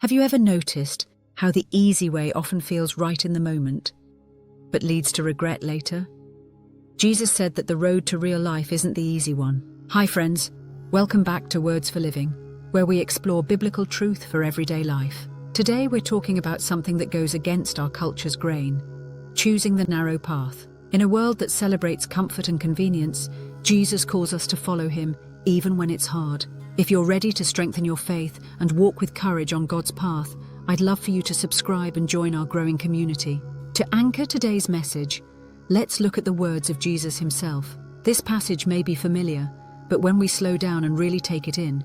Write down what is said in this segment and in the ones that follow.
Have you ever noticed how the easy way often feels right in the moment, but leads to regret later? Jesus said that the road to real life isn't the easy one. Hi friends, welcome back to Words for Living, where we explore biblical truth for everyday life. Today we're talking about something that goes against our culture's grain, choosing the narrow path. In a world that celebrates comfort and convenience, Jesus calls us to follow him even when it's hard. If you're ready to strengthen your faith and walk with courage on God's path, I'd love for you to subscribe and join our growing community. To anchor today's message, let's look at the words of Jesus himself. This passage may be familiar, but when we slow down and really take it in,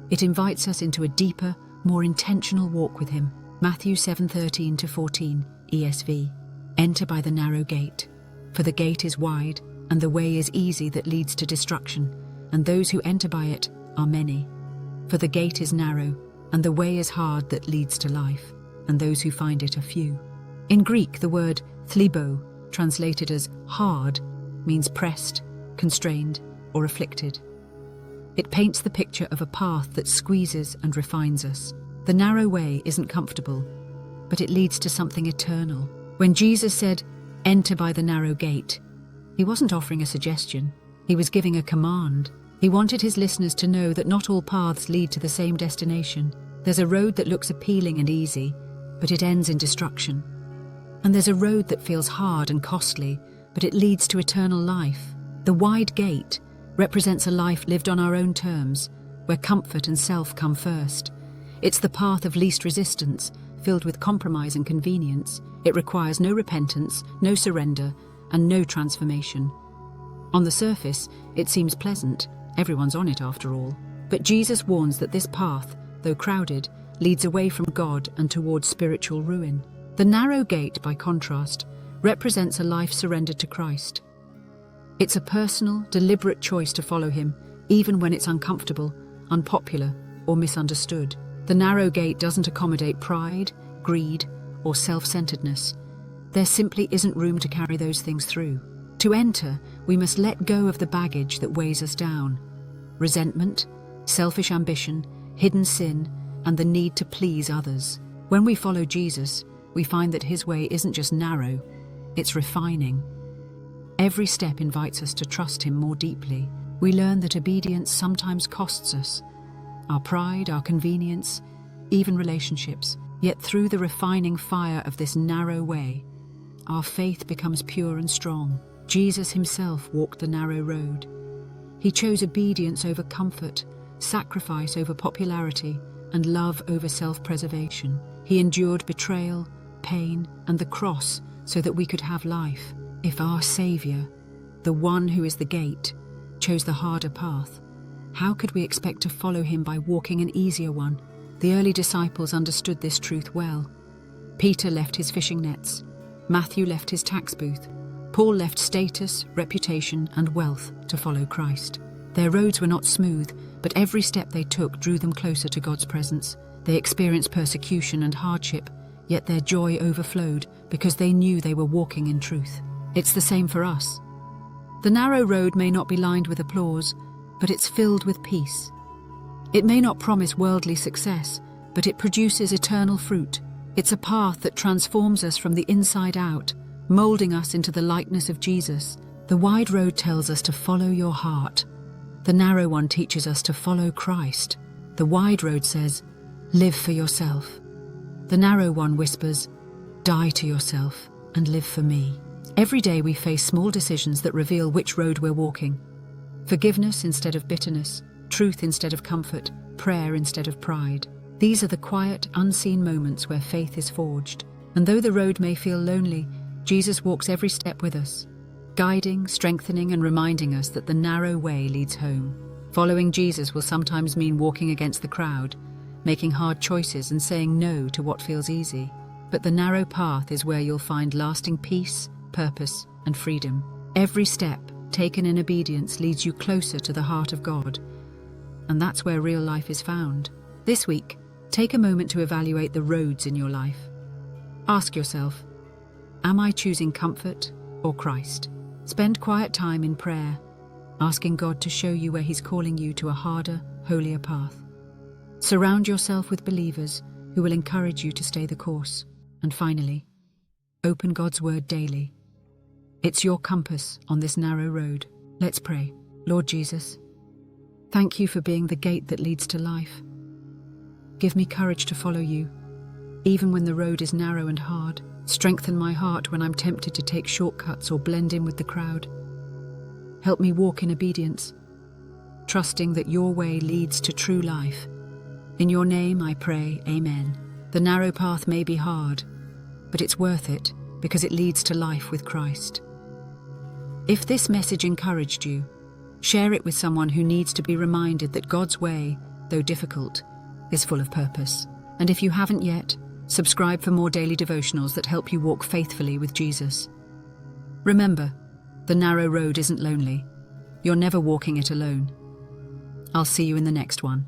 it invites us into a deeper, more intentional walk with him. Matthew 7:13-14, ESV. Enter by the narrow gate, for the gate is wide, and the way is easy that leads to destruction, and those who enter by it are many. For the gate is narrow, and the way is hard that leads to life, and those who find it are few. In Greek, the word thlibo, translated as hard, means pressed, constrained, or afflicted. It paints the picture of a path that squeezes and refines us. The narrow way isn't comfortable, but it leads to something eternal. When Jesus said, "Enter by the narrow gate," he wasn't offering a suggestion. He was giving a command. He wanted his listeners to know that not all paths lead to the same destination. There's a road that looks appealing and easy, but it ends in destruction. And there's a road that feels hard and costly, but it leads to eternal life. The wide gate represents a life lived on our own terms, where comfort and self come first. It's the path of least resistance, filled with compromise and convenience. It requires no repentance, no surrender, and no transformation. On the surface, it seems pleasant. Everyone's on it after all. But Jesus warns that this path, though crowded, leads away from God and towards spiritual ruin. The narrow gate, by contrast, represents a life surrendered to Christ. It's a personal, deliberate choice to follow him, even when it's uncomfortable, unpopular, or misunderstood. The narrow gate doesn't accommodate pride, greed, or self-centeredness. There simply isn't room to carry those things through. To enter, we must let go of the baggage that weighs us down. Resentment, selfish ambition, hidden sin, and the need to please others. When we follow Jesus, we find that his way isn't just narrow, it's refining. Every step invites us to trust him more deeply. We learn that obedience sometimes costs us, our pride, our convenience, even relationships. Yet through the refining fire of this narrow way, our faith becomes pure and strong. Jesus himself walked the narrow road. He chose obedience over comfort, sacrifice over popularity, and love over self-preservation. He endured betrayal, pain, and the cross so that we could have life. If our Savior, the one who is the gate, chose the harder path, how could we expect to follow him by walking an easier one? The early disciples understood this truth well. Peter left his fishing nets. Matthew left his tax booth. Paul left status, reputation, and wealth to follow Christ. Their roads were not smooth, but every step they took drew them closer to God's presence. They experienced persecution and hardship, yet their joy overflowed because they knew they were walking in truth. It's the same for us. The narrow road may not be lined with applause, but it's filled with peace. It may not promise worldly success, but it produces eternal fruit. It's a path that transforms us from the inside out, molding us into the likeness of Jesus. The wide road tells us to follow your heart. The narrow one teaches us to follow Christ. The wide road says, live for yourself. The narrow one whispers, die to yourself and live for me. Every day we face small decisions that reveal which road we're walking. Forgiveness instead of bitterness, truth instead of comfort, prayer instead of pride. These are the quiet, unseen moments where faith is forged. And though the road may feel lonely, Jesus walks every step with us, guiding, strengthening, and reminding us that the narrow way leads home. Following Jesus will sometimes mean walking against the crowd, making hard choices and saying no to what feels easy. But the narrow path is where you'll find lasting peace, purpose, and freedom. Every step taken in obedience leads you closer to the heart of God. And that's where real life is found. This week, take a moment to evaluate the roads in your life. Ask yourself, am I choosing comfort or Christ? Spend quiet time in prayer, asking God to show you where he's calling you to a harder, holier path. Surround yourself with believers who will encourage you to stay the course. And finally, open God's Word daily. It's your compass on this narrow road. Let's pray. Lord Jesus, thank you for being the gate that leads to life. Give me courage to follow you, even when the road is narrow and hard. Strengthen my heart when I'm tempted to take shortcuts or blend in with the crowd. Help me walk in obedience, trusting that your way leads to true life. In your name I pray, Amen. The narrow path may be hard, but it's worth it because it leads to life with Christ. If this message encouraged you, share it with someone who needs to be reminded that God's way, though difficult, is full of purpose. And if you haven't yet, subscribe for more daily devotionals that help you walk faithfully with Jesus. Remember, the narrow road isn't lonely. You're never walking it alone. I'll see you in the next one.